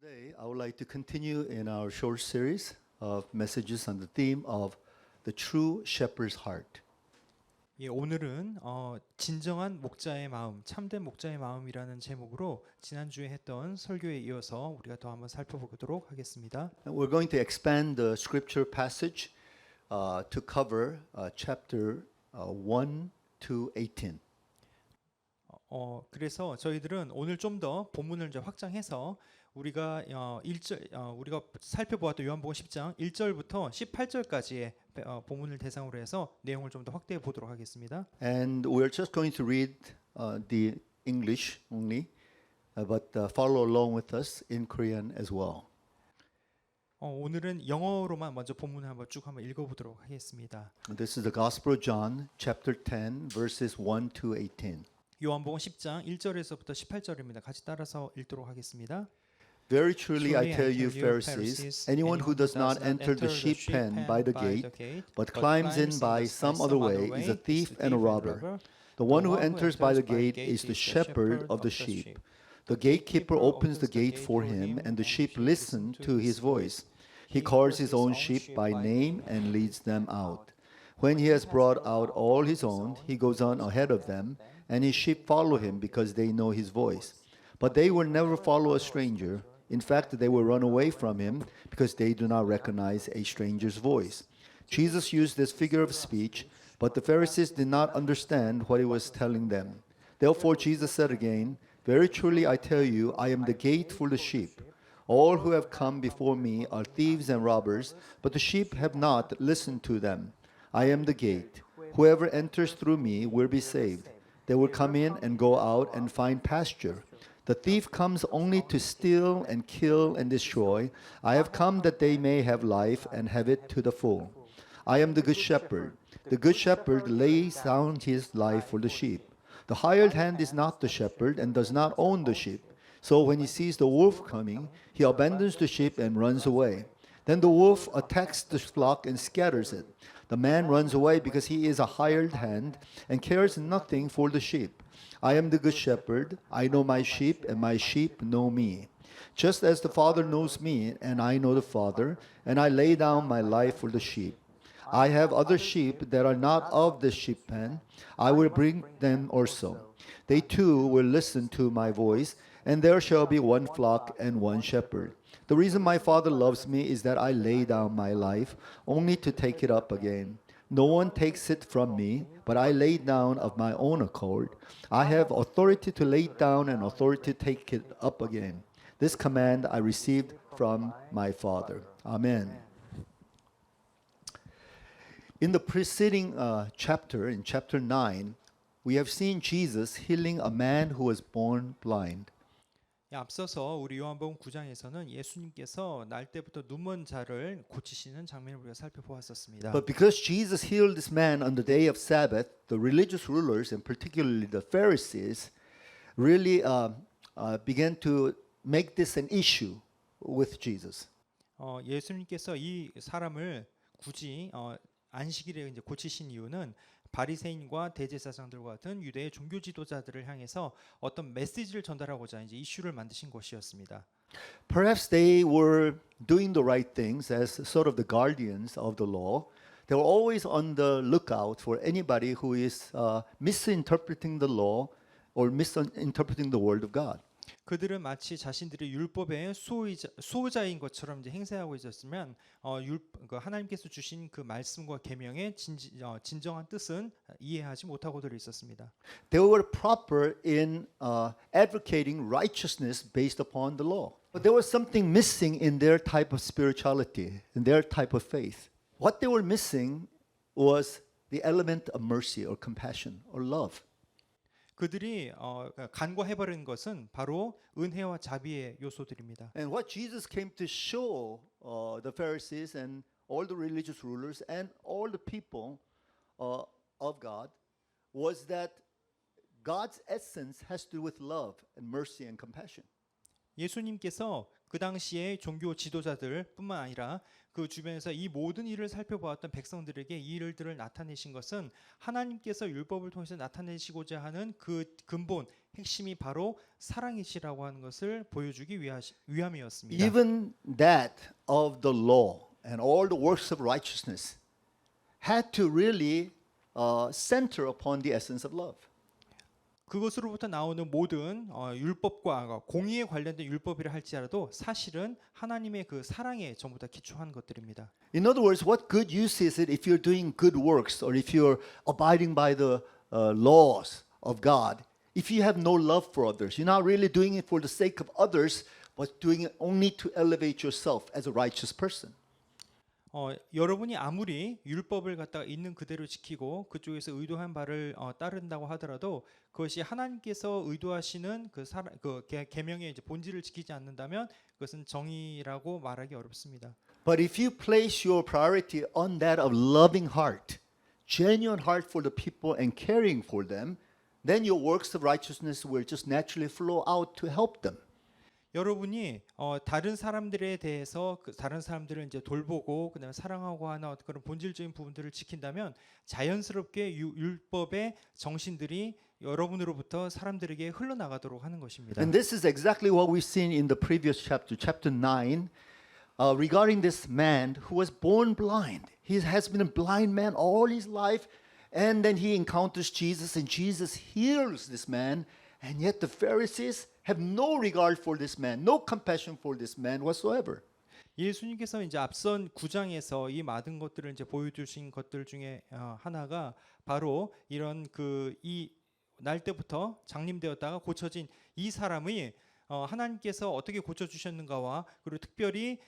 Today, I would like to continue in our short series of messages on the theme of the true shepherd's heart. 예, 오늘은 진정한 목자의 마음, 참된 목자의 마음이라는 제목으로 지난주에 했던 설교에 이어서 우리가 더 한번 살펴보도록 하겠습니다. And we're going to expand the scripture passage to cover chapter 1 to 18. 그래서 저희들은 오늘 좀 더 본문을 이제 확장해서 우리가 우리가 살펴보았던 요한복음 10장 1절부터 18절까지의 본문을 대상으로 해서 내용을 좀 더 확대해 보도록 하겠습니다. And we're just going to read the English only, but follow along with us in Korean as well. 오늘은 영어로만 먼저 본문을 한번 쭉 한번 읽어보도록 하겠습니다. This is the Gospel of John, chapter 10, verses 1 to 18. 요한복음 10장 1절에서부터 18절입니다. 같이 따라서 읽도록 하겠습니다. Very truly I tell you, Pharisees, anyone who does not enter the sheep pen by the gate, but climbs in by some other way, is a thief and a robber. The one who enters by the gate is the shepherd of the sheep. The gatekeeper opens the gate for him, and the sheep listen to his voice. He calls his own sheep by name and leads them out. When he has brought out all his own, he goes on ahead of them, and his sheep follow him because they know his voice. But they will never follow a stranger. In fact, they will run away from him because they do not recognize a stranger's voice. Jesus used this figure of speech, but the Pharisees did not understand what he was telling them. Therefore, Jesus said again, Very truly I tell you, I am the gate for the sheep. All who have come before me are thieves and robbers, but the sheep have not listened to them. I am the gate. Whoever enters through me will be saved. They will come in and go out and find pasture. The thief comes only to steal and kill and destroy. I have come that they may have life and have it to the full. I am the good shepherd. The good shepherd lays down his life for the sheep. The hired hand is not the shepherd and does not own the sheep. So when he sees the wolf coming, he abandons the sheep and runs away. Then the wolf attacks the flock and scatters it. The man runs away because he is a hired hand and cares nothing for the sheep. I am the good shepherd. I know my sheep, and my sheep know me. Just as the Father knows me, and I know the Father, and I lay down my life for the sheep. I have other sheep that are not of the sheep pen. I will bring them also. They too will listen to my voice, and there shall be one flock and one shepherd. The reason my Father loves me is that I lay down my life, only to take it up again. No one takes it from me, but I lay down of my own accord. I have authority to lay down and authority to take it up again. This command I received from my Father. Amen. In the preceding chapter, in chapter 9, we have seen Jesus healing a man who was born blind. 앞서서 우리 요한복음 9장에서는 예수님께서 날 때부터 눈먼 자를 고치시는 장면을 우리가 살펴보았었습니다. But because Jesus healed this man on the day of Sabbath, the religious rulers, and particularly the Pharisees, really began to make this an issue with Jesus. 예수님께서 이 사람을 굳이 안식일에 이제 고치신 이유는 바리새인과 대제사장들과 같은 유대의 종교 지도자들을 향해서 어떤 메시지를 전달하고자 이제 이슈를 만드신 것이었습니다. Perhaps they were doing the right things as sort of the guardians of the law. They were always on the lookout for anybody who is misinterpreting the law or misinterpreting the word of God. 그들은 마치 자신들이 율법의 수호자인 것처럼 이제 행세하고 있었으면 하나님께서 주신 그 말씀과 계명의 진정한 뜻은 이해하지 못하고들 있었습니다. They were proper in advocating righteousness based upon the law. But there was something missing in their type of spirituality, in their type of faith. What they were missing was the element of mercy or compassion or love. 그들이 간과해버린 것은 바로 은혜와 자비의 요소들입니다. And what Jesus came to show the Pharisees and all the religious rulers and all the people of God was that God's essence has to do with love and mercy and compassion. 예수님께서 그 당시의 종교 지도자들뿐만 아니라 그 주변에서 이 모든 일을 살펴보았던 백성들에게 이 일들을 나타내신 것은 하나님께서 율법을 통해서 나타내시고자 하는 그 근본 핵심이 바로 사랑이시라고 하는 것을 보여주기 위함이었습니다. Even that of the law and all the works of righteousness had to really center upon the essence of love. 그것으로부터 나오는 모든 율법과 공의에 관련된 율법이라 할지라도 사실은 하나님의 그 사랑에 전부 다 기초한 것들입니다. In other words, what good use is it if you're doing good works or if you're abiding by the laws of God, if you have no love for others? You're not really doing it for the sake of others, but doing it only to elevate yourself as a righteous person. 여러분이 아무리 율법을 갖다가 있는 그대로 지키고 그쪽에서 의도한 바를 따른다고 하더라도 그것이 하나님께서 의도하시는 그 계명의 이제 본질을 지키지 않는다면 그것은 정의라고 말하기 어렵습니다. But if you place your priority on that of loving heart, genuine heart for the people and caring for them, then your works of righteousness will just naturally flow out to help them. 여러분이 다른 사람들에 대해서 다른 사람들을 이제 돌보고 그다음에 사랑하고 하는 그런 본질적인 부분들을 지킨다면 자연스럽게 율법의 정신들이 여러분으로부터 사람들에게 흘러나가도록 하는 것입니다. And this is exactly what we've seen in the previous chapter, chapter 9, regarding this man who was born blind. He has been a blind man all his life, and then he encounters Jesus, and Jesus heals this man, and yet the Pharisees have no regard for this man, no compassion for this man whatsoever. 예수님께서 이제 앞선 9장에서 이 많은 것들을 이제 보여주신 것들 중에 하나가 바로 이런 이 날 때부터 장림되었다가 고쳐진 이 사람이 하나님께서 어떻게 고쳐주셨는가와 그리고 특별히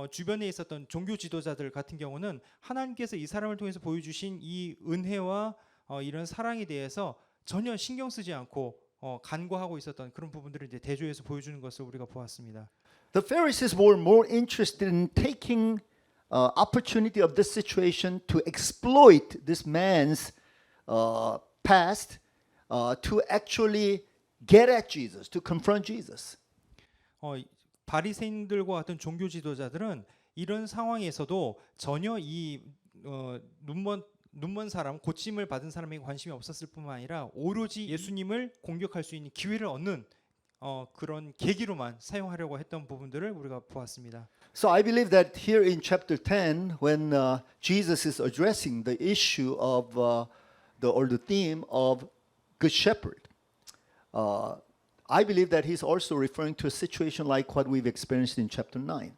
주변에 있었던 종교 지도자들 같은 경우는 하나님께서 이 사람을 통해서 보여주신 이 은혜와 이런 사랑에 대해서 전혀 신경 쓰지 않고 간과하고 있었던 그런 부분들을 이제 대조해서 보여주는 것을 우리가 보았습니다. The Pharisees were more interested in taking opportunity of this situation to exploit this man's past to actually get at Jesus, to confront Jesus. 바리새인들과 같은 종교 지도자들은 이런 상황에서도 전혀 이 눈먼 사람, 고침을 받은 사람에게 관심이 없었을 뿐만 아니라 오로지 예수님을 공격할 수 있는 기회를 얻는 그런 계기로만 사용하려고 했던 부분들을 우리가 보았습니다. So I believe that here in chapter 10, when Jesus is addressing the issue of the theme of Good Shepherd, I believe that he's also referring to a situation like what we've experienced in chapter 9.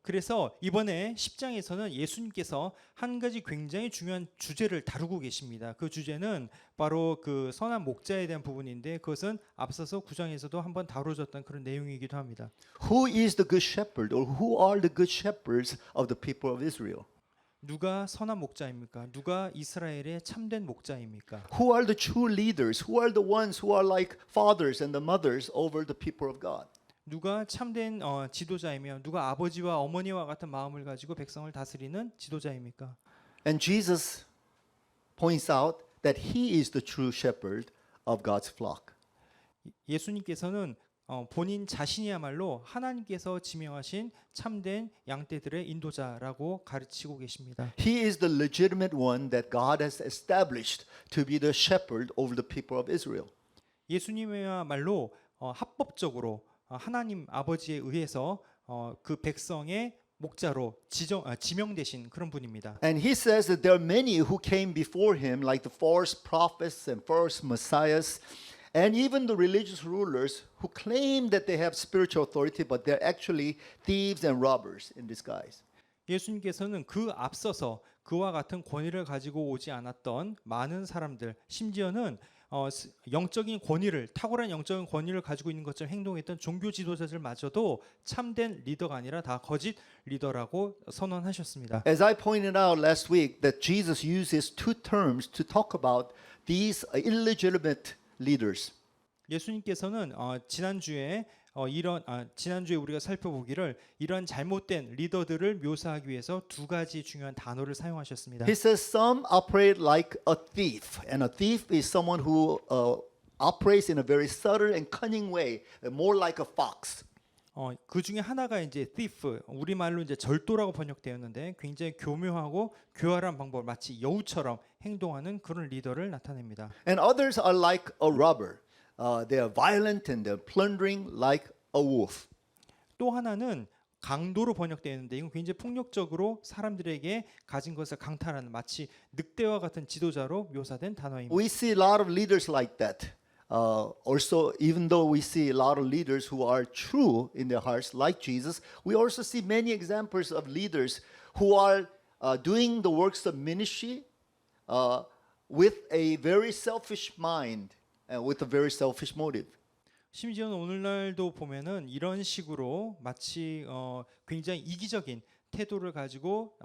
그래서 이번에 10장에서는 예수님께서 한 가지 굉장히 중요한 주제를 다루고 계십니다. 그 주제는 바로 그 선한 목자에 대한 부분인데 그것은 앞서서 9장에서도 한번 다뤄졌던 그런 내용이기도 합니다. Who is the good shepherd, or who are the good shepherds of the people of Israel? 누가 선한 목자입니까? 누가 이스라엘의 참된 목자입니까? Who are the true leaders? Who are the ones who are like fathers and the mothers over the people of God? 누가 참된 지도자이며 누가 아버지와 어머니와 같은 마음을 가지고 백성을 다스리는 지도자입니까? And Jesus points out that he is the true shepherd of God's flock. 예수님께서는 본인 자신이야말로 하나님께서 지명하신 참된 양떼들의 인도자라고 가르치고 계십니다. He is the legitimate one that God has established to be the shepherd over the people of Israel. 예수님이야말로 합법적으로 하나님 아버지에 의해서 그 백성의 목자로 지명되신 그런 분입니다. And he says that there are many who came before him, like the false prophets and false messiahs, and even the religious rulers who claim that they have spiritual authority, but they're actually thieves and robbers in disguise. 예수님께서는 그 앞서서 그와 같은 권위를 가지고 오지 않았던 많은 사람들, 심지어는 영적인 권위를 탁월한 영적인 권위를 가지고 있는 것처럼 행동했던 종교 지도자들마저도 참된 리더가 아니라 다 거짓 리더라고 선언하셨습니다. As I pointed out last week, that Jesus uses two terms to talk about these illegitimate leaders. 예수님께서는 지난주에 지난주에 우리가 살펴보기를 이런 잘못된 리더들을 묘사하기 위해서 두 가지 중요한 단어를 사용하셨습니다. He says some operate like a thief, and a thief is someone who operates in a very subtle and cunning way, more like a fox. 그 중에 하나가 이제 thief, 우리말로 이제 절도라고 번역되었는데 굉장히 교묘하고 교활한 방법, 마치 여우처럼 행동하는 그런 리더를 나타냅니다. And others are like a robber. they are violent and they're plundering like a wolf. 또 하나는 강도로 번역되어 있는데 이건 굉장히 폭력적으로 사람들에게 가진 것을 강탈하는 마치 늑대와 같은 지도자로 묘사된 단어입니다. We see a lot of leaders like that. Also, even though we see a lot of leaders who are true in their hearts, like Jesus, we also see many examples of leaders who are doing the works of ministry with a very selfish mind and with a very selfish motive. 심지어는 오늘날도 보면은 이런 식으로 마치 굉장히 이기적인 태도를 가지고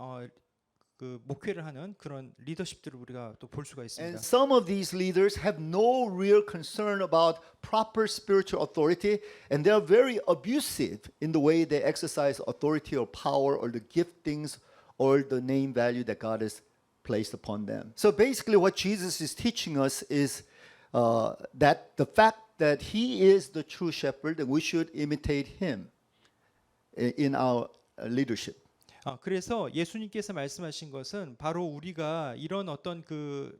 그 목회를 하는 그런 리더십들을 우리가 또 볼 수가 있습니다. And some of these leaders have no real concern about proper spiritual authority, and they are very abusive in the way they exercise authority or power or the giftings or the name value that God has placed upon them. So basically what Jesus is teaching us is that the fact that he is the true shepherd and we should imitate him in our leadership. 그래서 예수님께서 말씀하신 것은 바로 우리가 이런 어떤 그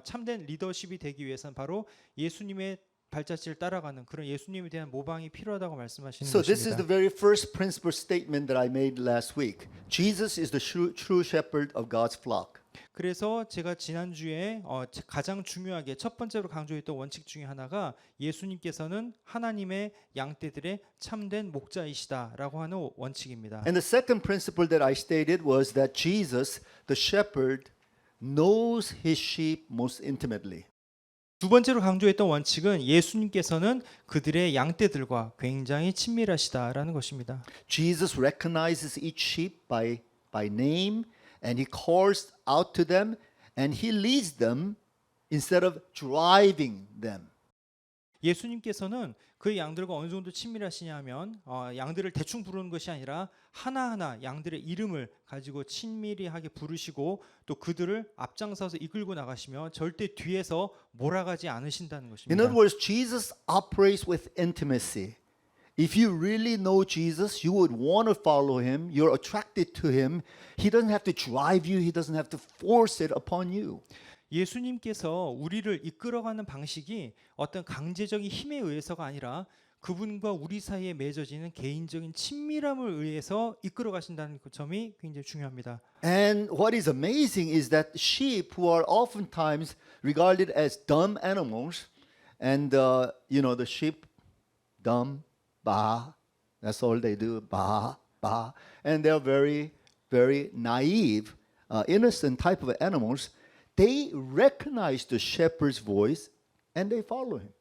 참된 리더십이 되기 위해서는 바로 예수님의 발자취를 따라가는 그런 예수님에 대한 모방이 필요하다고 말씀하시는 So this is 것입니다. the very first principle statement that I made last week. Jesus is the true shepherd of God's flock. 그래서 제가 지난주에 가장 중요하게 첫 번째로 강조했던 원칙 중에 하나가 예수님께서는 하나님의 양떼들의 참된 목자이시다라고 하는 원칙입니다. And the second principle that I stated was that Jesus, the shepherd, knows his sheep most intimately. 두 번째로 강조했던 원칙은 예수님께서는 그들의 양떼들과 굉장히 친밀하시다라는 것입니다. Jesus recognizes each sheep by name and he calls out to them and he leads them instead of driving them. 예수님께서는 그 양들과 어느 정도 친밀하시냐면 양들을 대충 부르는 것이 아니라 하나하나 양들의 이름을 가지고 친밀하게 부르시고 또 그들을 앞장서서 이끌고 나가시며 절대 뒤에서 몰아가지 않으신다는 In 것입니다. other words, Jesus operates with intimacy. If you really know Jesus, you would want to follow him. You're attracted to him. He doesn't have to drive you. He doesn't have to force it upon you. 예수님께서 우리를 이끌어가는 방식이 어떤 강제적인 힘에 의해서가 아니라 그분과 우리 사이에 맺어지는 개인적인 친밀함을 의해서 이끌어 가신다는 점이 굉장히 중요합니다. And what is amazing is that sheep who are oftentimes regarded as dumb animals, and the sheep, dumb, ba, that's all they do, ba, ba, and they're very, very naive, innocent type of animals. They recognize the shepherd's voice and they follow him.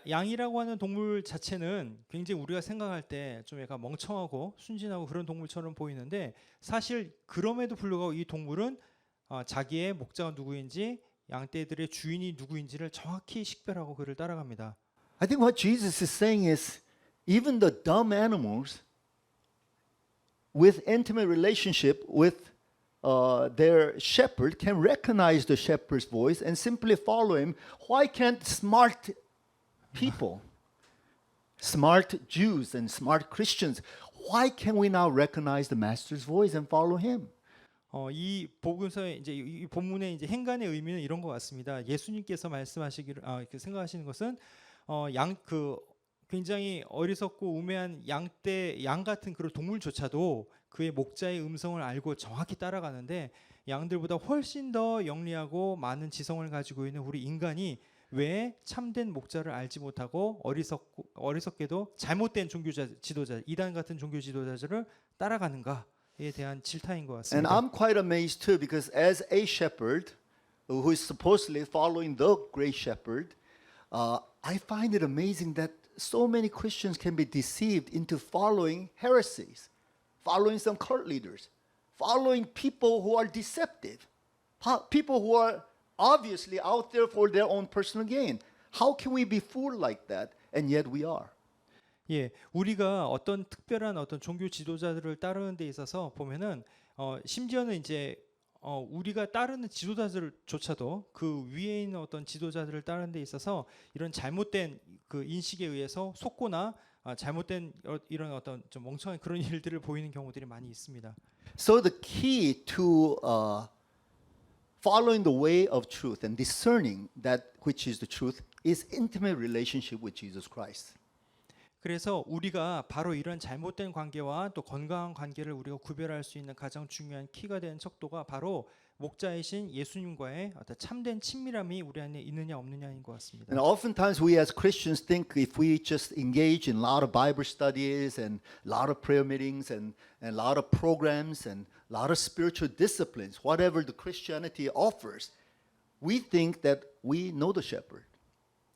양이라고 하는 동물 자체는 굉장히 우리가 생각할 때 좀 약간 멍청하고 순진하고 그런 동물처럼 보이는데 사실 그럼에도 불구하고 이 동물은 자기의 목자가 누구인지 양떼들의 주인이 누구인지를 정확히 식별하고 그를 따라갑니다. I think what Jesus is saying is even the dumb animals with intimate relationship with their shepherd can recognize the shepherd's voice and simply follow him. Why can't smart people, smart Jews and smart Christians, why can we now recognize the master's voice and follow him? 이 복음서의 이제 이 본문의 이제 행간의 의미는 이런 것 같습니다. 예수님께서 말씀하시기를 생각하시는 것은 굉장히 어리석고 우매한 양 같은 그런 동물조차도 그의 목자의 음성을 알고 정확히 따라가는데 양들보다 훨씬 더 영리하고 많은 지성을 가지고 있는 우리 인간이 왜 참된 목자를 알지 못하고 어리석게도 잘못된 지도자, 이단 같은 종교 지도자들을 따라가는가에 대한 질타인 것 And 같습니다. I'm quite amazed too because as a shepherd who is supposedly following the great shepherd, I find it amazing that so many Christians can be deceived into following heresies, following some cult leaders, following people who are deceptive, people who are obviously out there for their own personal gain. How can we be fooled like that? And yet we are. 예, 우리가 어떤 특별한 어떤 종교 지도자들을 따르는 데 있어서 보면은 심지어는 이제 우리가 따르는 지도자들조차도 그 위에 있는 어떤 지도자들을 따르는 데 있어서 이런 잘못된 그 인식에 의해서 속거나 잘못된 이런 어떤 좀 멍청한 그런 일들을 보이는 경우들이 많이 있습니다. So the key to following the way of truth and discerning that which is the truth is intimate relationship with Jesus Christ. 그래서 우리가 바로 이런 잘못된 관계와 또 건강한 관계를 우리가 구별할 수 있는 가장 중요한 키가 되는 척도가 바로 목자이신 예수님과의 어떤 참된 친밀함이 우리 안에 있느냐 없느냐인 것 같습니다. And oftentimes we as Christians think if we just engage in a lot of Bible studies and a lot of prayer meetings and a lot of programs and a lot of spiritual disciplines, whatever the Christianity offers, we think that we know the shepherd.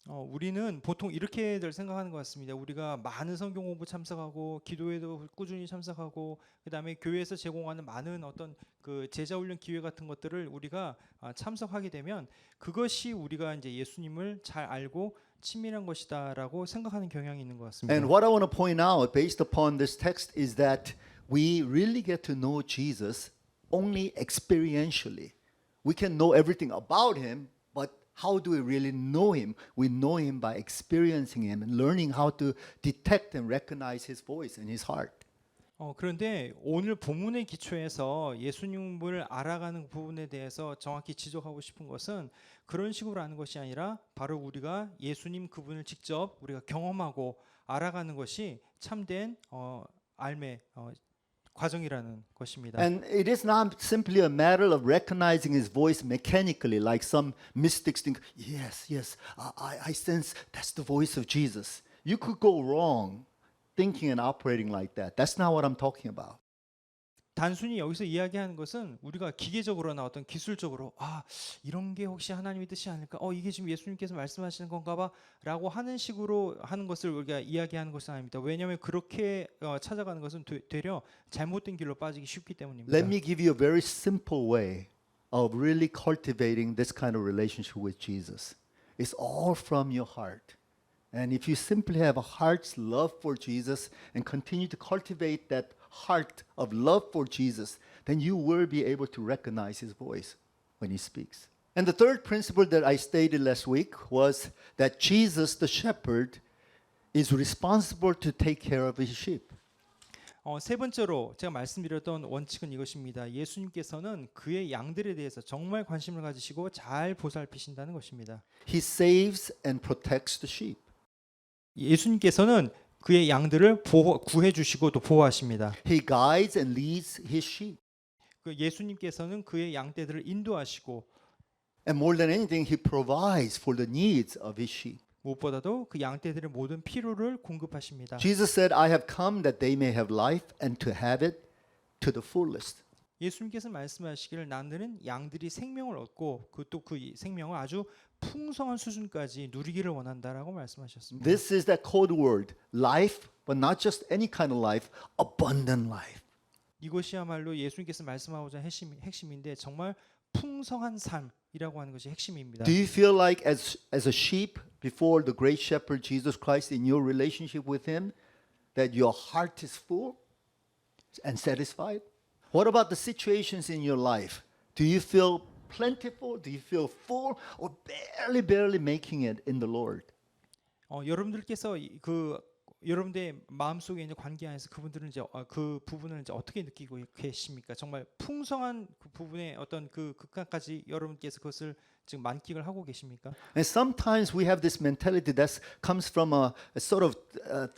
우리는 보통 이렇게들 생각하는 것 같습니다. 우리가 많은 성경 공부 참석하고 기도회도 꾸준히 참석하고 그다음에 교회에서 제공하는 많은 어떤 그 제자 훈련 기회 같은 것들을 우리가 참석하게 되면 그것이 우리가 이제 예수님을 잘 알고 친밀한 것이다라고 생각하는 경향이 있는 것 같습니다. And what I want to point out based upon this text is that we really get to know Jesus only experientially. We can know everything about him, but how do we really know him? We know him by experiencing him and learning how to detect and recognize his voice and his heart. 그런데 오늘 본문의 기초에서 예수님을 알아가는 부분에 대해서 정확히 지적하고 싶은 것은 그런 식으로 아는 것이 아니라 바로 우리가 예수님 그분을 직접 우리가 경험하고 알아가는 것이 참된 알매 과정이라는 것입니다. And it is not simply a matter of recognizing his voice mechanically, like some mystics think, yes, I sense that's the voice of Jesus. You could go wrong thinking and operating like that. That's not what I'm talking about. 단순히 여기서 이야기하는 것은 우리가 기계적으로나 어떤 기술적으로 이런 게 혹시 하나님의 뜻이 아닐까? 이게 지금 예수님께서 말씀하시는 건가봐?라고 하는 식으로 하는 것을 우리가 이야기하는 것은 아닙니다. 왜냐하면 그렇게 찾아가는 것은 되려 잘못된 길로 빠지기 쉽기 때문입니다. Let me give you a very simple way of really cultivating this kind of relationship with Jesus. It's all from your heart. And if you simply have a heart's love for Jesus and continue to cultivate that heart of love for Jesus, then you will be able to recognize his voice when he speaks. And the third principle that I stated last week was that Jesus, the shepherd, is responsible to take care of his sheep. 세 번째로 제가 말씀드렸던 원칙은 이것입니다. 예수님께서는 그의 양들에 대해서 정말 관심을 가지시고 잘 보살피신다는 것입니다. He saves and protects the sheep. 예수님께서는 그의 양들을 구해 주시고 또 보호하십니다. He guides and leads his sheep. 그 예수님께서는 그의 양떼들을 인도하시고 And more than anything, he provides for the needs of his sheep. 무엇보다도 그 양떼들의 모든 필요를 공급하십니다. Jesus said, I have come that they may have life and to have it to the fullest. 예수님께서 말씀하시기를 나는 양들이 생명을 얻고 또 그 생명을 아주 풍성한 수준까지 누리기를 원한다라고 말씀하셨습니다. This is that code word, life, but not just any kind of life, abundant life. 이것이야말로 예수님께서 말씀하고자 핵심인데 정말 풍성한 삶이라고 하는 것이 핵심입니다. Do you feel like as a sheep before the great shepherd Jesus Christ in your relationship with him that your heart is full and satisfied? What about the situations in your life? Do you feel plentiful? Do you feel full or barely making it in the Lord? 여러분들께서 여러분들의 마음속에 있는 관계 안에서 그분들은 이제 그 부분을 이제 어떻게 느끼고 계십니까? 정말 풍성한 그 부분의 어떤 그 극한까지 여러분께서 그것을 지금 만끽을 하고 계십니까? And sometimes we have this mentality that comes from a sort of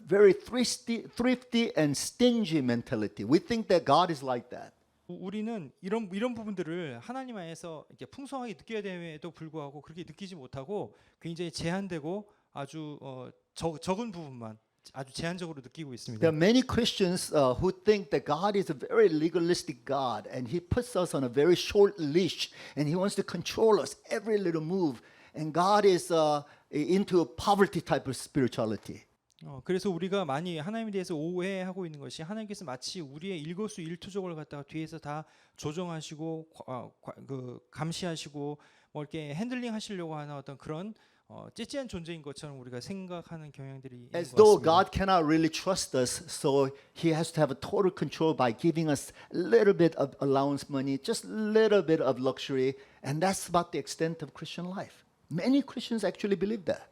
very thrifty and stingy mentality. We think that God is like that. 우리는 이런 부분들을 하나님 안에서 이렇게 풍성하게 느껴야 됨에도 불구하고 그렇게 느끼지 못하고 굉장히 제한되고 아주 적은 부분만 아주 제한적으로 느끼고 있습니다. There are many Christians who think that God is a very legalistic God and he puts us on a very short leash and he wants to control us every little move and God is into a poverty type of spirituality. 그래서 우리가 많이 하나님에 대해서 오해하고 있는 것이 하나님께서 마치 우리의 일거수일투족을 갖다가 뒤에서 다 조정하시고 감시하시고 뭐 이렇게 핸들링 하시려고 하는 어떤 그런 찌찌한 존재인 것처럼 우리가 생각하는 경향들이 있는 것 As though 같습니다. God cannot really trust us, so He has to have a total control by giving us a little bit of allowance money, just a little bit of luxury, and that's about the extent of Christian life. Many Christians actually believe that.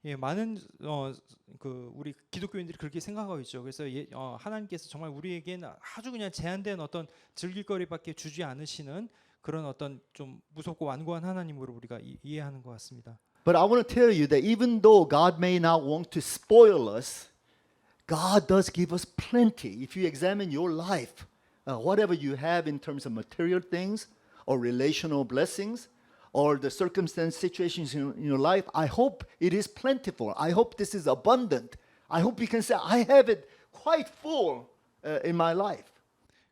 예, 많은 우리 기독교인들이 그렇게 생각하고 있죠. 그래서 하나님께서 정말 우리에게는 아주 그냥 제한된 어떤 즐길거리밖에 주지 않으시는 그런 어떤 좀 무섭고 완고한 하나님으로 우리가 이해하는 것 같습니다. But I want to tell you that even though God may not want to spoil us, God does give us plenty. If you examine your life, whatever you have in terms of material things or relational blessings or the circumstance situations in your life, I hope it is plentiful. I hope this is abundant. I hope you can say, I have it quite full in my life.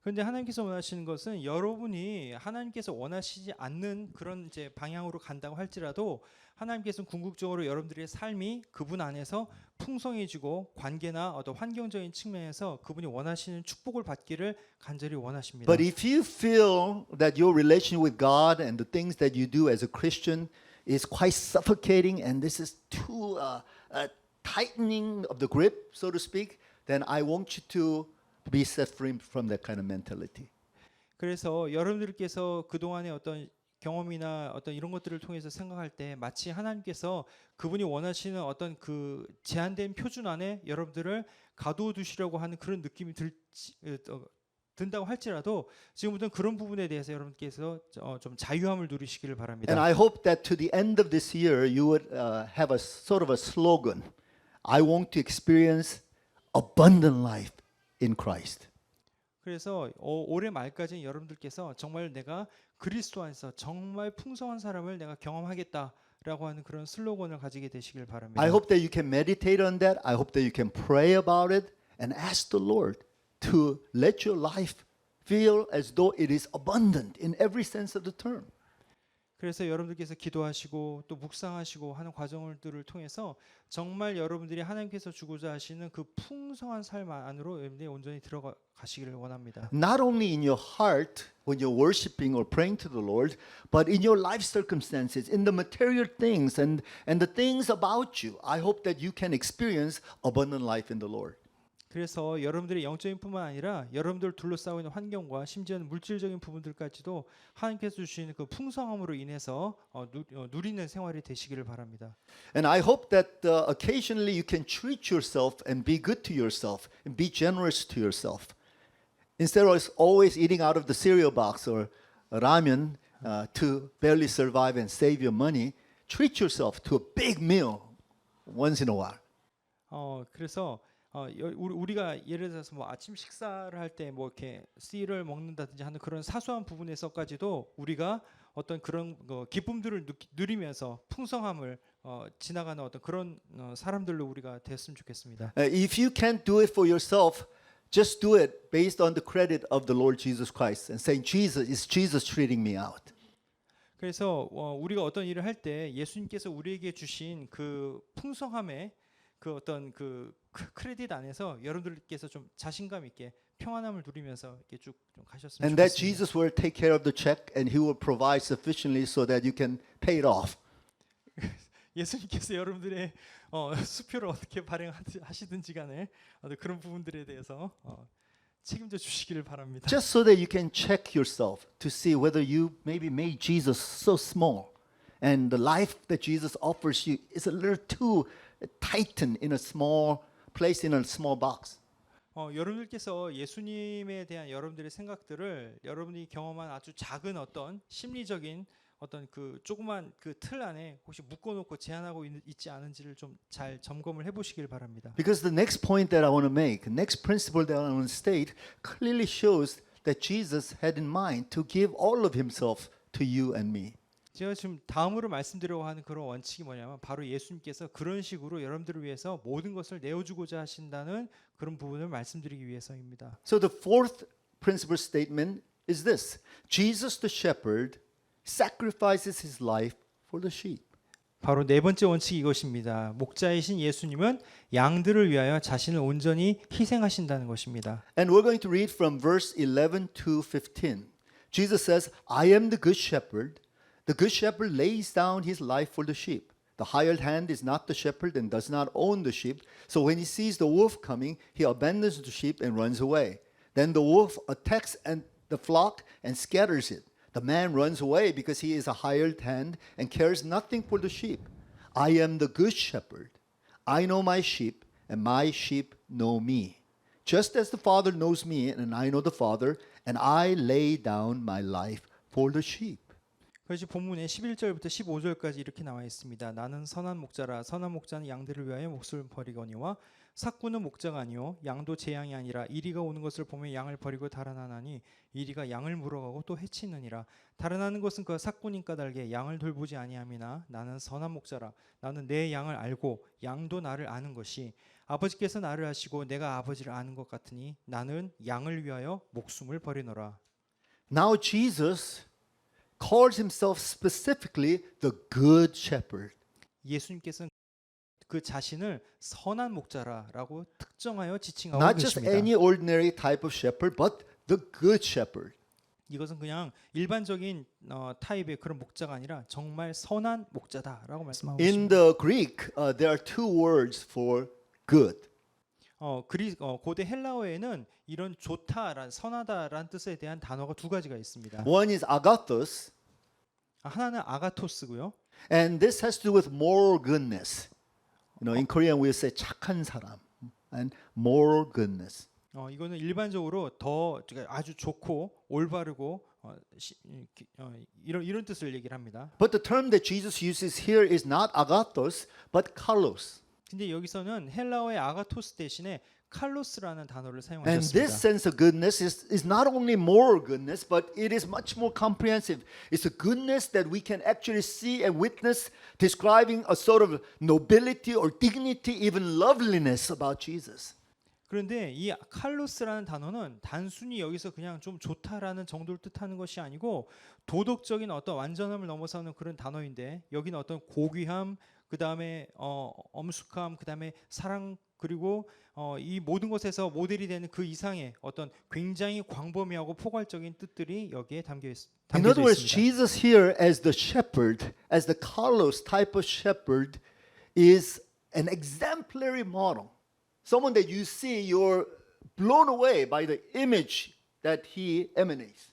그런데 하나님께서 원하시는 것은 여러분이 하나님께서 원하시지 않는 그런 이제 방향으로 간다고 할지라도 하나님께서는 궁극적으로 여러분들의 삶이 그분 안에서 풍성해지고 관계나 어떤 환경적인 측면에서 그분이 원하시는 축복을 받기를 간절히 원하십니다. But if you feel that your relation with God and the things that you do as a Christian is quite suffocating and this is too tightening of the grip, so to speak, then I want you to be set free from that kind of mentality. 그래서 여러분들께서 그동안의 어떤 경험이나 어떤 이런 것들을 통해서 생각할 때 마치 하나님께서 그분이 원하시는 어떤 그 제한된 표준 안에 여러분들을 가두어 두시려고 하는 그런 느낌이 든다고 할지라도 지금부터는 그런 부분에 대해서 여러분께서 좀 자유함을 누리시기를 바랍니다. And I hope that to the end of this year you would have a sort of a slogan. I want to experience abundant life in Christ. 그래서 올해 말까지 여러분들께서 정말 내가 그리스도 안에서 정말 풍성한 사람을 내가 경험하겠다라고 하는 그런 슬로건을 가지게 되시길 바랍니다. I hope that you can meditate on that. I hope that you can pray about it and ask the Lord to let your life feel as though it is abundant in every sense of the term. 그래서 여러분들께서 기도하시고 또 묵상하시고 하는 과정들을 통해서 정말 여러분들이 하나님께서 주고자 하시는 그 풍성한 삶 안으로 여러분들이 온전히 들어가시기를 원합니다. Not only in your heart when you're worshiping or praying to the Lord, but in your life circumstances, in the material things and the things about you. I hope that you can experience abundant life in the Lord. 그래서 여러분들의 영적인 뿐만 아니라 여러분들 둘러싸고 있는 환경과 심지어는 물질적인 부분들까지도 하나님께서 주시는 그 풍성함으로 인해서 누리는 생활이 되시기를 바랍니다. And I hope that occasionally you can treat yourself and be good to yourself and be generous to yourself. Instead of always eating out of the cereal box or ramen to barely survive and save your money, treat yourself to a big meal once in a while. 그래서 우리가 예를 들어서 뭐 아침 식사를 할 때 뭐 이렇게 씨를 먹는다든지 하는 그런 사소한 부분에서까지도 우리가 어떤 그런 기쁨들을 누리면서 풍성함을 지나가는 어떤 그런 사람들로 우리가 됐으면 좋겠습니다. If you can't do it for yourself, just do it based on the credit of the Lord Jesus Christ and saying, is Jesus treating me out? 그래서 우리가 어떤 일을 할 때 예수님께서 우리에게 주신 그 풍성함의 그 어떤 그 크레딧 안에서 여러분들께서 좀 자신감 있게 평안함을 누리면서 이렇게 쭉 좀 가셨으면 And that 좋겠습니다. Jesus will take care of the check and He will provide sufficiently so that you can pay it off. 예수님께서 여러분들의 수표를 어떻게 발행하시든지 간에 그런 부분들에 대해서 책임져 주시기를 바랍니다. Just so that you can check yourself to see whether you maybe made Jesus so small and the life that Jesus offers you is a little too tightened in a small place in a small box. 여러분들께서 예수님에 대한 여러분들의 생각들을 여러분이 경험한 아주 작은 어떤 심리적인 어떤 그 조그만 그 틀 안에 혹시 묶어놓고 제한하고 있지 않은지를 좀 잘 점검을 해보시길 바랍니다. Because the next point that I want to make, the next principle that I want to state, clearly shows that Jesus had in mind to give all of Himself to you and me. 제가 지금 다음으로 말씀드리려고 하는 그런 원칙이 뭐냐면 바로 예수님께서 그런 식으로 여러분들을 위해서 모든 것을 내어주고자 하신다는 그런 부분을 말씀드리기 위해서입니다. So the fourth principle statement is this: Jesus the shepherd sacrifices his life for the sheep. 바로 네 번째 원칙이 이것입니다. 목자이신 예수님은 양들을 위하여 자신을 온전히 희생하신다는 것입니다. And we're going to read from verse 11 to 15. Jesus says, I am the good shepherd. The good shepherd lays down his life for the sheep. The hired hand is not the shepherd and does not own the sheep. So when he sees the wolf coming, he abandons the sheep and runs away. Then the wolf attacks the flock and scatters it. The man runs away because he is a hired hand and cares nothing for the sheep. I am the good shepherd. I know my sheep, and my sheep know me. Just as the Father knows me, and I know the Father, and I lay down my life for the sheep. 그래서 본문에 11절부터 15절까지 이렇게 나와 있습니다. 나는 선한 목자라. 선한 목자는 양들을 위하여 목숨을 버리거니와 삭구는 목자가 아니요 양도 제 양이 아니라 이리가 오는 것을 보면 양을 버리고 달아나나니 이리가 양을 물어가고 또 해치느니라. 달아나는 것은 그가 삭구님 까닭에 양을 돌보지 아니함이나 나는 선한 목자라. 나는 내 양을 알고 양도 나를 아는 것이 아버지께서 나를 아시고 내가 아버지를 아는 것 같으니 나는 양을 위하여 목숨을 버리노라. Now Jesus calls himself specifically the good shepherd. 예수님께서는 그 자신을 선한 목자라고 특정하여 지칭하고 Not just 계십니다. any ordinary type of shepherd, but the good shepherd. 이것은 그냥 일반적인 타입의 그런 목자가 아니라 정말 선한 목자다라고 말씀하고 In 있습니다. the Greek, there are two words for good. 고대 헬라어에는 이런 좋다란 선하다라는 뜻에 대한 단어가 두 가지가 있습니다. One is agathos, 하나는 아가토스고요. and this has to do with moral goodness. In Korean we say 착한 사람 and moral goodness. 이거는 일반적으로 더 아주 좋고 올바르고 이런 뜻을 얘기를 합니다. But the term that Jesus uses here is not agathos, but kalos. 근데 여기서는 헬라어의 아가토스 대신에 칼로스라는 단어를 And 사용하셨습니다. this sense of goodness is not only moral goodness, but it is much more comprehensive. It's a goodness that we can actually see and witness, describing a sort of nobility or dignity, even loveliness about Jesus. 그런데 이 칼로스라는 단어는 단순히 여기서 그냥 좀 좋다라는 정도를 뜻하는 것이 아니고 도덕적인 어떤 완전함을 넘어서는 그런 단어인데 여기는 어떤 고귀함, 그 다음에 엄숙함, 그 다음에 사랑 그리고 이 모든 것에서 모델이 되는 그 이상의 어떤 굉장히 광범위하고 포괄적인 뜻들이 여기에 In other 담겨져 words, 있습니다. Jesus here as the shepherd, as the kalos type of shepherd, is an exemplary model. Someone that you see, you're blown away by the image that he emanates.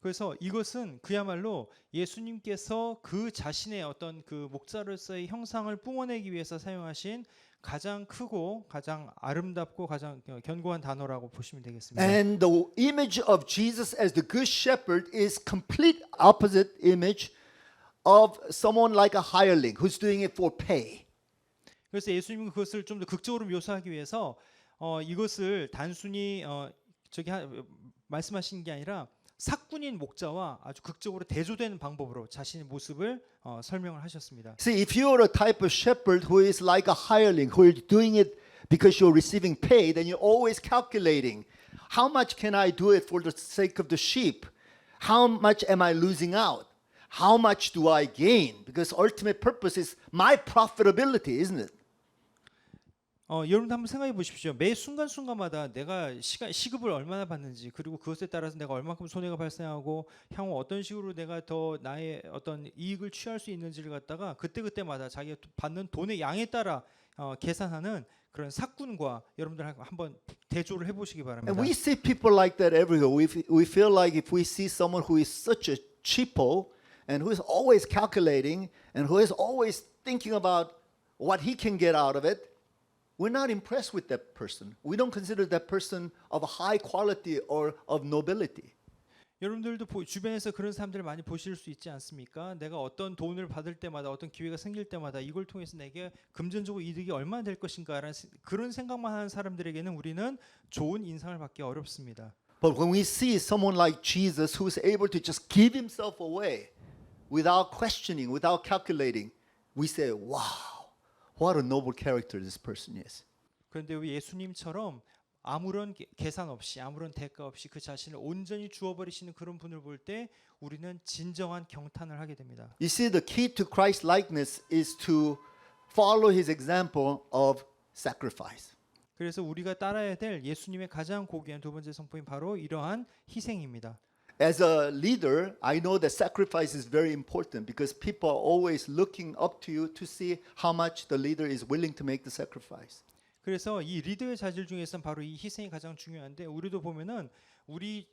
그래서 이것은 그야말로 예수님께서 그 자신의 어떤 그 목자로서의 형상을 뿜어내기 위해서 사용하신 가장 크고 가장 아름답고 가장 견고한 단어라고 보시면 되겠습니다. And the image of Jesus as the good shepherd is complete opposite image of someone like a hireling who's doing it for pay. 그래서 예수님은 그것을 좀 더 극적으로 묘사하기 위해서 이것을 단순히 말씀하신 게 아니라 사꾼인 목자와 아주 극적으로 대조되는 방법으로 자신의 모습을 설명을 하셨습니다. See, if you're a type of shepherd who is like a hireling, who is doing it because you're receiving pay, then you're always calculating, how much can I do it for the sake of the sheep? How much am I losing out? How much do I gain? Because ultimate purpose is my profitability, isn't it? 여러분도 한번 생각해 보십시오. 매 순간순간마다 내가 시급을 얼마나 받는지 그리고 그것에 따라서 내가 얼마큼 손해가 발생하고 향후 어떤 식으로 내가 더 나의 어떤 이익을 취할 수 있는지를 갖다가 그때그때마다 자기가 받는 돈의 양에 따라 계산하는 그런 사꾼과 여러분들 한번 대조를 해보시기 바랍니다. And we see people like that everywhere. We feel like if we see someone who is such a cheapo and who is always calculating and who is always thinking about what he can get out of it, we're not impressed with that person. We don't consider that person of high quality or of nobility. 여러분들도 주변에서 그런 사람들을 많이 보실 수 있지 않습니까? 내가 어떤 돈을 받을 때마다 어떤 기회가 생길 때마다 이걸 통해서 내게 금전적으로 이득이 얼마나 될 것인가라는 그런 생각만 하는 사람들에게는 우리는 좋은 인상을 받기 어렵습니다. But when we see someone like Jesus who is able to just give himself away without questioning, without calculating, we say, wow. What a noble character this person is. 그런데 우리 예수님처럼 아무런 계산 없이 아무런 대가 없이 그 자신을 온전히 주어버리시는 그런 분을 볼 때 우리는 진정한 경탄을 하게 됩니다. You see, the key to Christ likeness is to follow his example of sacrifice. 그래서 우리가 따라야 될 예수님의 가장 고귀한 두 번째 성품이 바로 이러한 희생입니다. As a leader, I know that sacrifice is very important because people are always looking up to you to see how much the leader is willing to make the sacrifice. 그래서 이 리더의 자질 중에서는 바로 이 희생이 가장 중요한데 우리도 보면은 우리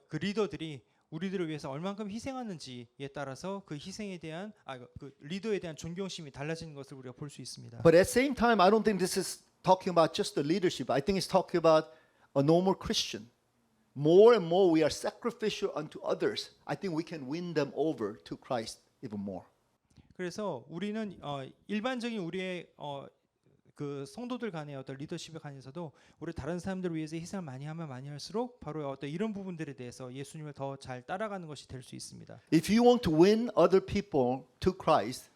그 리더들이 우리들을 위해서 얼만큼 희생하는지에 따라서 그 희생에 대한 그 리더에 대한 존경심이 달라지는 것을 우리가 볼 수 있습니다. But at the same time, I don't think this is talking about just the leadership. I think it's talking about a normal Christian. more and more we are sacrificial unto others, I think we can win them over to Christ even more. 그래서 우리는 일반적인 우리의 그 성도들 간의 어떤 리더십에 관해서도 우리 다른 사람들을 위해서 희생을 많이 하면 많이 할수록 바로 어떤 이런 부분들에 대해서 예수님을 더 잘 따라가는 것이 될 수 있습니다. If you want to win other people to Christ,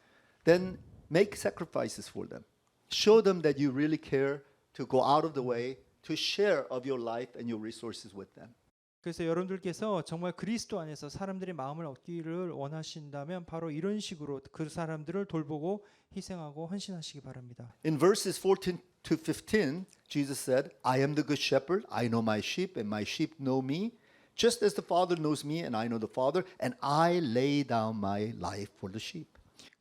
then make sacrifices for them. Show them that you really care to go out of the way to share of your life and your resources with them. 그래서 여러분들께서 정말 그리스도 안에서 사람들의 마음을 얻기를 원하신다면 바로 이런 식으로 그 사람들을 돌보고 희생하고 헌신하시기 바랍니다. In verses 14 to 15, Jesus said, I am the good shepherd. I know my sheep and my sheep know me. Just as the Father knows me and I know the Father, and I lay down my life for the sheep.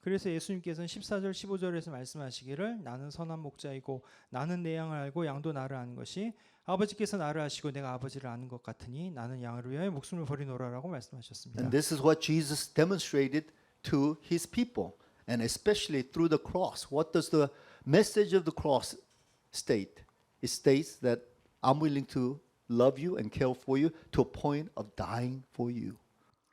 그래서 예수님께서는 14절 15절에서 말씀하시기를 나는 선한 목자이고 나는 내 양을 알고 양도 나를 아는 것이 아버지께서 나를 아시고 내가 아버지를 아는 것 같으니 나는 양을 위하여 목숨을 버리노라라고 말씀하셨습니다. And this is what Jesus demonstrated to his people, and especially through the cross. What does the message of the cross state? It states that I'm willing to love you and care for you to a point of dying for you.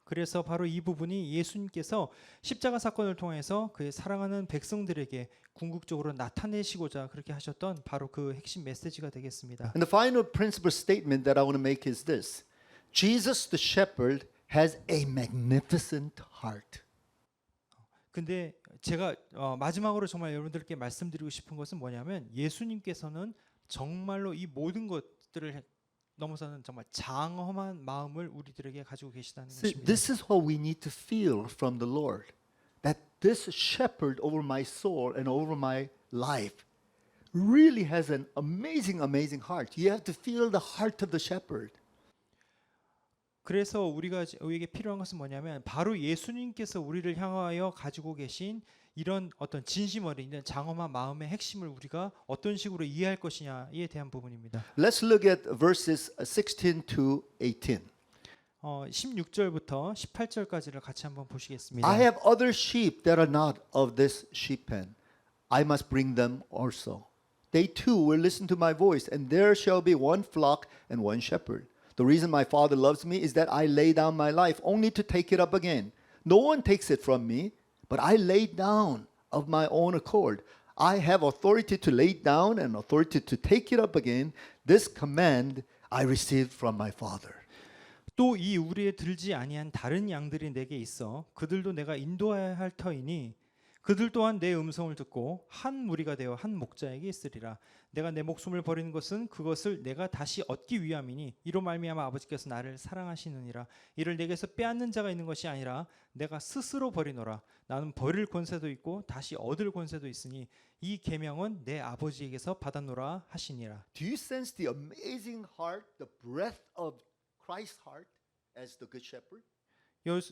그래서 바로 이 부분이 예수님께서 십자가 사건을 통해서 그의 사랑하는 백성들에게 궁극적으로 나타내시고자 그렇게 하셨던 바로 그 핵심 메시지가 되겠습니다. And the final principal statement that I want to make is this. Jesus the shepherd has a magnificent heart. 근데 제가 마지막으로 정말 여러분들께 말씀드리고 싶은 것은 뭐냐면 예수님께서는 정말로 이 모든 것들을 넘어서는 정말 장엄한 마음을 우리들에게 가지고 계시다는 것입니다. This is what we need to feel from the Lord. That this shepherd over my soul and over my life really has an amazing, amazing heart. You have to feel the heart of the shepherd. 그래서 우리에게 필요한 것은 뭐냐면 바로 예수님께서 우리를 향하여 가지고 계신 이런 어떤 진심 어린 이런 장엄한 마음의 핵심을 우리가 어떤 식으로 이해할 것이냐에 대한 부분입니다. Let's look at verses 16 to 18. 16절부터 18절까지를 같이 한번 보시겠습니다. I have other sheep that are not of this sheep pen. I must bring them also. They too will listen to my voice, and there shall be one flock and one shepherd. The reason my Father loves me is that I lay down my life only to take it up again. No one takes it from me, but I lay down of my own accord. I have authority to lay down and authority to take it up again. This command I received from my Father. 또 이 우리에 들지 아니한 다른 양들이 내게 있어 그들도 내가 인도해야 할 터이니 그들 또한 내 음성을 듣고 한 무리가 되어 한 목자에게 있으리라. 내가 내 목숨을 버리는 것은 그것을 내가 다시 얻기 위함이니 이로 말미암아 아버지께서 나를 사랑하시느니라. 이를 내게서 빼앗는 자가 있는 것이 아니라 내가 스스로 버리노라. 나는 버릴 권세도 있고 다시 얻을 권세도 있으니 이 계명은 내 아버지에게서 받았노라 하시니라. Do you sense the amazing heart, the breadth of Christ's heart as the good shepherd?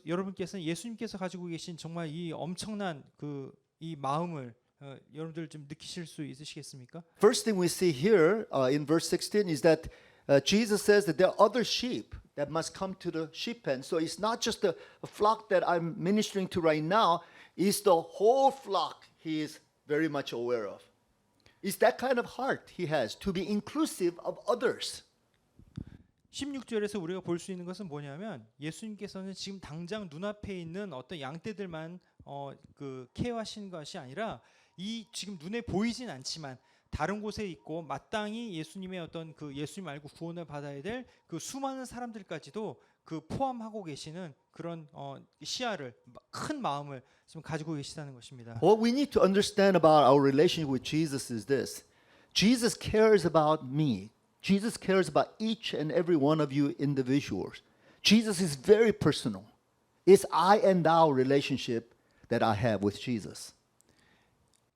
여러분께서는 예수님께서 가지고 계신 정말 이 엄청난 이 마음을 여러분들 좀 느끼실 수 있으시겠습니까? First thing we see here in verse 16 is that Jesus says that there are other sheep that must come to the sheep pen. So it's not just a flock that I'm ministering to right now, it's the whole flock he is very much aware of. It's that kind of heart he has to be inclusive of others. 16절에서 우리가 볼 수 있는 것은 뭐냐면 예수님께서는 지금 당장 눈앞에 있는 어떤 양떼들만 케어하시는 것이 아니라 이 지금 눈에 보이진 않지만 다른 곳에 있고 마땅히 예수님의 어떤 그 예수님 알고 구원을 받아야 될 그 수많은 사람들까지도 그 포함하고 계시는 그런 시야를 큰 마음을 지금 가지고 계시다는 것입니다. What we need to understand about our relationship with Jesus is this. Jesus cares about me. Jesus cares about each and every one of you individuals. Jesus is very personal. It's I and thou relationship that I have with Jesus.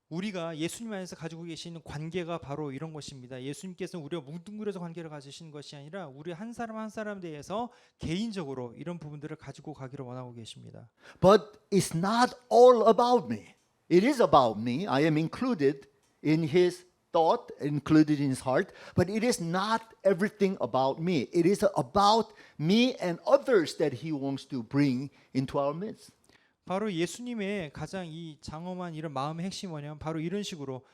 우리가 예수님 안에서 가지고 계시는 관계가 바로 이런 것입니다. 예수님께서는 우리와 뭉뚱그려서 관계를 가지시는 것이 아니라 우리 한 사람 한 사람에 대해서 개인적으로 이런 부분들을 가지고 가기를 원하고 계십니다. But it's not all about me. It is about me. I am included in his thought, included in his heart, but it is not everything about me. It is about me and others that he wants to bring into our midst. 바로 예수님의 가장 이 장엄한 이런 마음의 핵심이 뭐냐면 바로 이런 식으로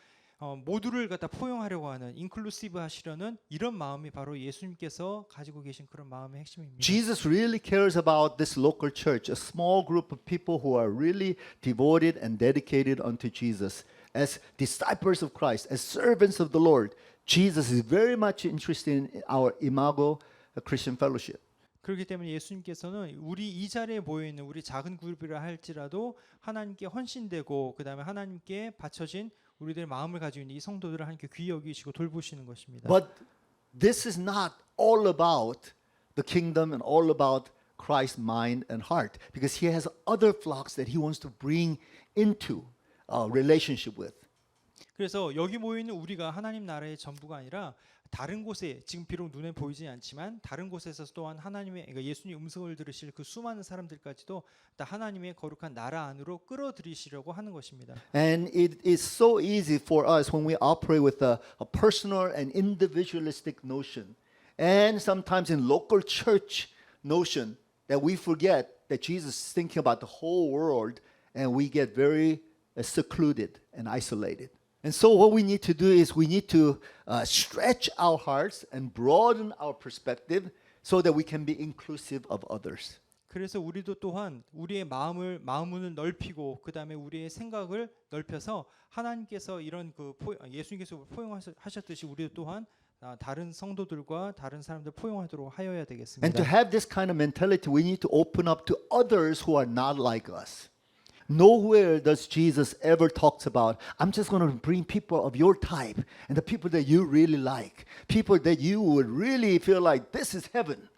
모두를 갖다 포용하려고 하는 인클루시브 하시려는 이런 마음이 바로 예수님께서 가지고 계신 그런 마음의 핵심입니다. Jesus really cares about this local church, a small group of people who are really devoted and dedicated unto Jesus. As disciples of Christ, as servants of the Lord, Jesus is very much interested in our Imago Christian Fellowship. 그렇기 때문에 예수님께서는 우리 이 자리에 모여 있는 우리 작은 그룹이라 할지라도 하나님께 헌신되고 그다음에 하나님께 바쳐진 우리들의 마음을 가지고 있는 이 성도들을 하나님께 귀히 여기시고 돌보시는 것입니다. But this is not all about the kingdom and all about Christ's mind and heart, because he has other flocks that he wants to bring into a relationship with. 그래서 여기 모여 있는 우리가 하나님 나라의 전부가 아니라 다른 곳에 지금 비록 눈에 보이지 않지만 다른 곳에서 또한 하나님의 그러니까 예수님 음성을 들으실 그 수많은 사람들까지도 다 하나님의 거룩한 나라 안으로 끌어들이시려고 하는 것입니다. And it is so easy for us when we operate with a personal and individualistic notion, and sometimes in local church notion, that we forget that Jesus is thinking about the whole world, and we get very secluded and isolated. And so what we need to do is we need to stretch our hearts and broaden our perspective so that we can be inclusive of others. 그래서 우리도 또한 우리의 마음을 넓히고 그다음에 우리의 생각을 넓혀서 하나님께서 이런 예수님께서 포용하셨듯이 우리도 또한 다른 성도들과 다른 사람들 포용하도록 하여야 되겠습니다. And to have this kind of mentality, we need to open up to others who are not like us. Nowhere does Jesus ever talks about, I'm just going to bring people of your type and the people that you really like, people that you would really feel like this is heaven.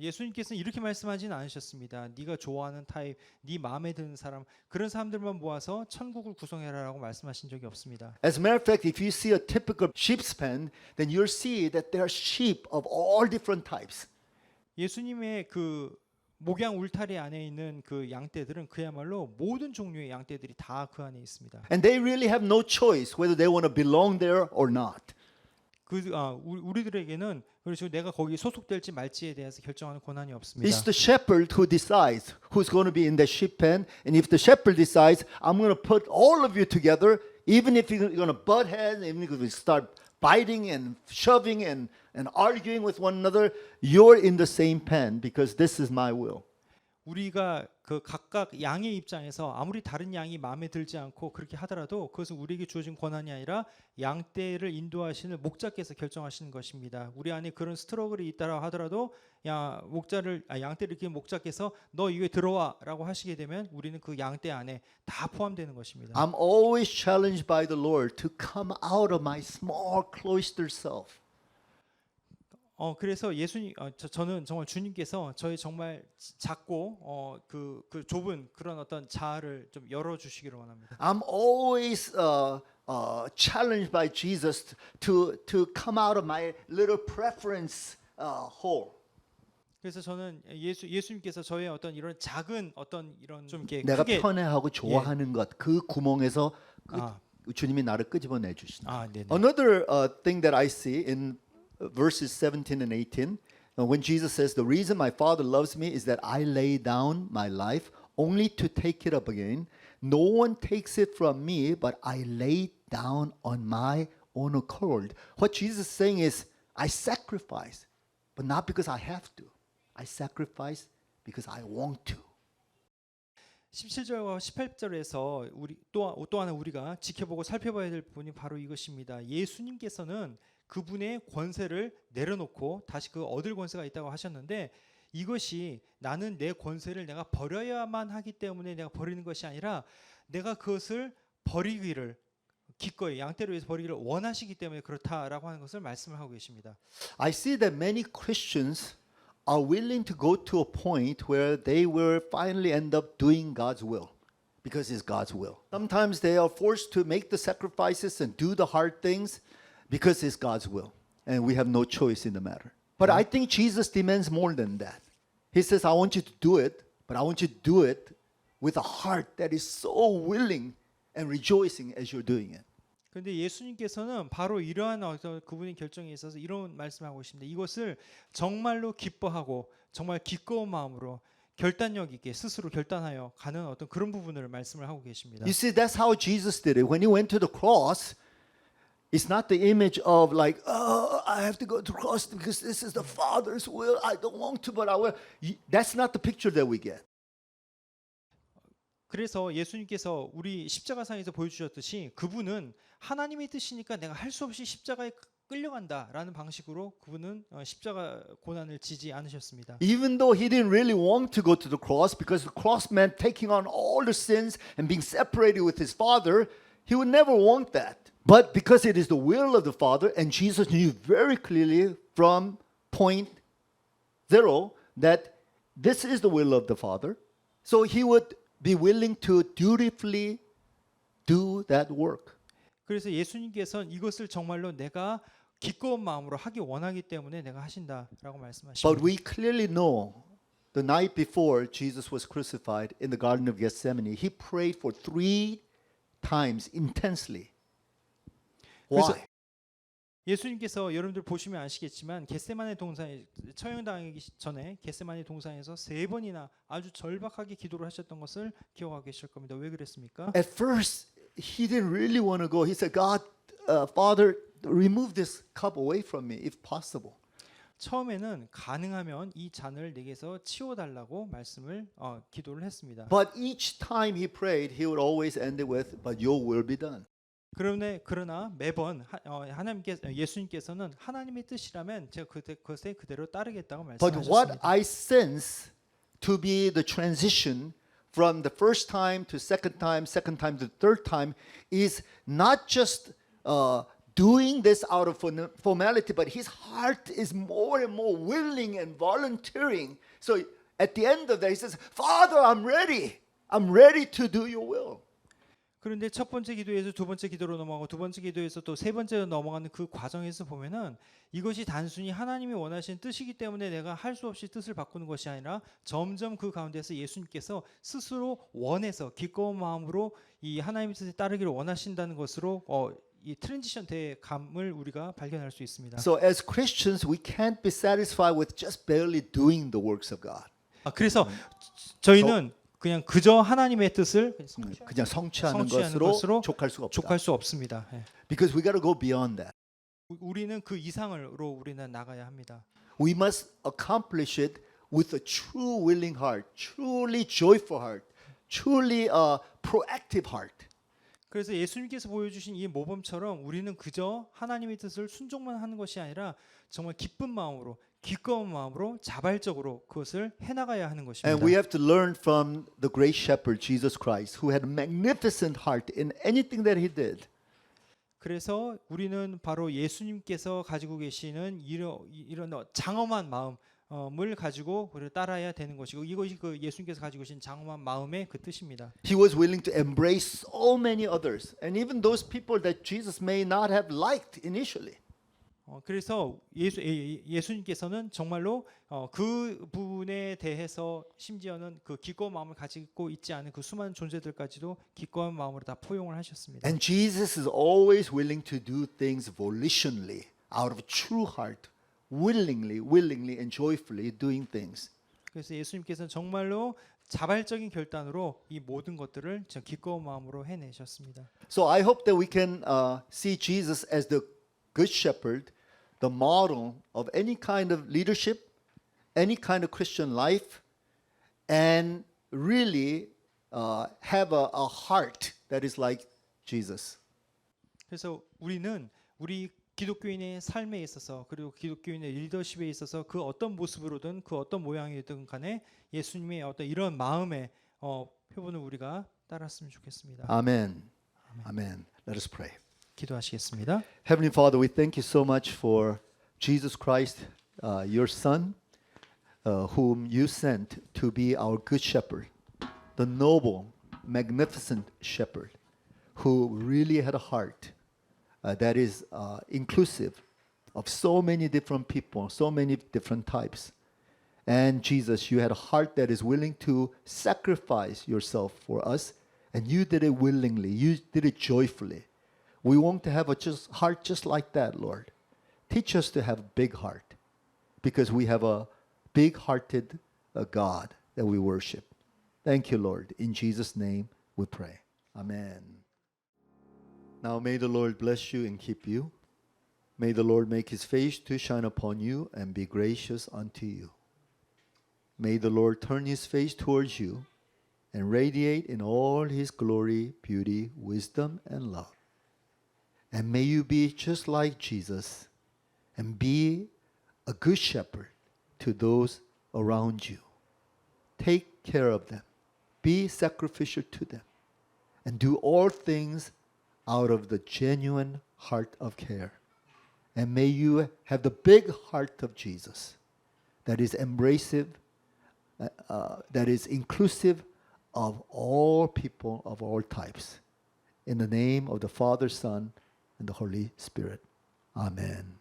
예수님께서는 이렇게 말씀하지는 않으셨습니다. 네가 좋아하는 타입, 네 마음에 드는 사람, 그런 사람들만 모아서 천국을 구성해라라고 말씀하신 적이 없습니다. As a matter of fact, if you see a typical sheep's pen, then you'll see that there are sheep of all different types. 예수님의 그 목양 울타리 안에 있는 그 양떼들은 그야말로 모든 종류의 양떼들이 다 그 안에 있습니다. And they really have no choice whether they want to belong there or not. 우리들에게는 그렇죠. 내가 거기 소속될지 말지에 대해서 결정하는 권한이 없습니다. It's the shepherd who decides who's going to be in the sheep pen, and if the shepherd decides, I'm going to put all of you together, even if you're going to butt heads, even if you start biting and shoving and arguing with one another, you're in the same pen because this is my will. 우리가 그 각각 양의 입장에서 아무리 다른 양이 마음에 들지 않고 그렇게 하더라도 그것은 우리에게 주어진 권한이 아니라 양떼를 인도하시는 목자께서 결정하시는 것입니다. 우리 안에 그런 스트러글이 있다라 하더라도 양떼를 이렇게 목자께서 너 이거에 들어와라고 하시게 되면 우리는 그 양떼 안에 다 포함되는 것입니다. I'm always challenged by the Lord to come out of my small cloistered self. 그래서 저는 정말 주님께서 저의 정말 작고 그 좁은 그런 어떤 자아를 좀 열어 주시기를 원합니다. I'm always challenged by Jesus to come out of my little preference hole. 그래서 저는 예수님께서 저의 어떤 이런 작은 어떤 이런 좀 이렇게 내가 크게 편애하고 좋아하는 것, 그 구멍에서 주님이 나를 끄집어내 주신다. 네네. Another thing that I see in verses 17 and 18, when Jesus says, the reason my Father loves me is that I lay down my life only to take it up again. No one takes it from me, but I lay it down on my own accord. What Jesus is saying is, I sacrifice, but not because I have to. I sacrifice because I want to. 17절과 18절에서 우리 또 하나 우리가 지켜보고 살펴봐야 될 부분이 바로 이것입니다. 예수님께서는 그분의 권세를 내려놓고 다시 그 얻을 권세가 있다고 하셨는데 이것이 나는 내 권세를 내가 버려야만 하기 때문에 내가 버리는 것이 아니라 내가 그것을 버리기를 기꺼이 양떼를 위해서 버리기를 원하시기 때문에 그렇다라고 하는 것을 말씀을 하고 계십니다. I see that many Christians are willing to go to a point where they will finally end up doing God's will because it's God's will. Sometimes they are forced to make the sacrifices and do the hard things because it's God's will, and we have no choice in the matter. But I think Jesus demands more than that. He says, I want you to do it, but I want you to do it with a heart that is so willing and rejoicing as you're doing it. 그런데 예수님께서는 바로 이러한 그분의 결정에 있어서 이런 말씀하고 계십니다. 이것을 정말로 기뻐하고 정말 기꺼운 마음으로 결단력 있게 스스로 결단하여 가는 어떤 그런 부분을 말씀을 하고 계십니다. You see, that's how Jesus did it. When he went to the cross, It's not the image of like, oh, I have to go to the cross because this is the Father's will. I don't want to, but I will. That's not the picture that we get. 그래서 예수님께서 우리 십자가상에서 보여주셨듯이 그분은 하나님의 뜻이니까 내가 할 수 없이 십자가에 끌려간다라는 방식으로 그분은 십자가 고난을 지지 않으셨습니다. Even though he didn't really want to go to the cross because the cross meant taking on all the sins and being separated with his Father, he would never want that. But because it is the will of the Father, and Jesus knew very clearly from point zero that this is the will of the Father, so he would be willing to dutifully do that work. 그래서 예수님께서는 이것을 정말로 내가 기꺼운 마음으로 하기 원하기 때문에 내가 하신다라고 말씀하십니다. But we clearly know the night before Jesus was crucified in the Garden of Gethsemane, he prayed for 3 times intensely. Why? 예수님께서 여러분들 보시면 아시겠지만 겟세마네 동산에 처형당하기 전에 겟세마네 동산에서 3번이나 아주 절박하게 기도를 하셨던 것을 기억하고 계실 겁니다. 왜 그랬습니까? At first, he didn't really want to go. He said, God, Father, remove this cup away from me if possible. 처음에는 가능하면 이 잔을 내게서 치워달라고 말씀을 기도를 했습니다. But each time he prayed, he would always end it with, but your will be done. 그러나 매번 예수님께서는 하나님의 뜻이라면 제가 그것에 그대로 따르겠다고 But 말씀하셨습니다. what I sense to be the transition from the first time to second time to third time is not just doing this out of formality, but his heart is more and more willing and volunteering. So at the end of that, he says, Father, I'm ready. I'm ready to do your will. 그런데 첫 번째 기도에서 두 번째 기도로 넘어가고 두 번째 기도에서 또 세 번째로 넘어가는 그 과정에서 보면은 이것이 단순히 하나님이 원하시는 뜻이기 때문에 내가 할 수 없이 뜻을 바꾸는 것이 아니라 점점 그 가운데서 예수님께서 스스로 원해서 기꺼운 마음으로 이 하나님의 뜻에 따르기를 원하신다는 것으로 이 트랜지션 때 감을 우리가 발견할 수 있습니다. So as Christians, we can't be satisfied with just barely doing the works of God. 그래서 저희는 그냥 그저 하나님의 뜻을 그냥 성취하는 것으로 족할 수가 없다. 족할 수 없습니다. Because we got to go beyond that. 우리는 그 이상으로 우리는 나가야 합니다. We must accomplish it with a true willing heart, truly joyful heart, truly proactive heart. 그래서 예수님께서 보여주신 이 모범처럼 우리는 그저 하나님의 뜻을 순종만 하는 것이 아니라 정말 기쁜 마음으로 기꺼운 마음으로 자발적으로 그것을 해나가야 하는 것입니다. And we have to learn from the great shepherd Jesus Christ, who had a magnificent heart in anything that he did. 그래서 우리는 바로 예수님께서 가지고 계시는 이런 장엄한 마음을 가지고 우리를 따라야 되는 것이고 이것이 그 예수님께서 가지고 계신 장엄한 마음의 그 뜻입니다. He was willing to embrace so many others, and even those people that Jesus may not have liked initially. 그래서 예수님께서는 정말로 그분에 대해서 심지어는 그 기꺼운 마음을 가지고 있지 않은 그 수많은 존재들까지도 기꺼운 마음으로 다 포용을 하셨습니다. And Jesus is always willing to do things volitionally, out of a true heart, willingly and joyfully doing things. 그래서 예수님께서는 정말로 자발적인 결단으로 이 모든 것들을 기꺼운 마음으로 해내셨습니다. So I hope that we can see Jesus as the good shepherd, the model of any kind of leadership, any kind of Christian life, and really have a heart that is like Jesus. 그래서 우리는 우리 기독교인의 삶에 있어서 그리고 기독교인의 리더십에 있어서 그 어떤 모습으로든 그 어떤 모양이든 간에 예수님의 어떤 이런 마음의 표본을 우리가 따랐으면 좋겠습니다. Amen. Amen. Let us pray. 기도하시겠습니다. Heavenly Father, we thank you so much for Jesus Christ, your Son, whom you sent to be our good shepherd, the noble, magnificent shepherd, who really had a heart that is inclusive of so many different people, so many different types. And Jesus, you had a heart that is willing to sacrifice yourself for us, and you did it willingly, you did it joyfully. We want to have a heart just like that, Lord. Teach us to have a big heart, because we have a big-hearted God that we worship. Thank you, Lord. In Jesus' name we pray. Amen. Now may the Lord bless you and keep you. May the Lord make his face to shine upon you and be gracious unto you. May the Lord turn his face towards you and radiate in all his glory, beauty, wisdom, and love. And may you be just like Jesus and be a good shepherd to those around you. Take care of them. Be sacrificial to them. And do all things out of the genuine heart of care. And may you have the big heart of Jesus that is embracive, that is inclusive of all people of all types. In the name of the Father, Son, and the Holy Spirit. Amen.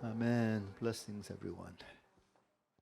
Amen. Blessings, everyone.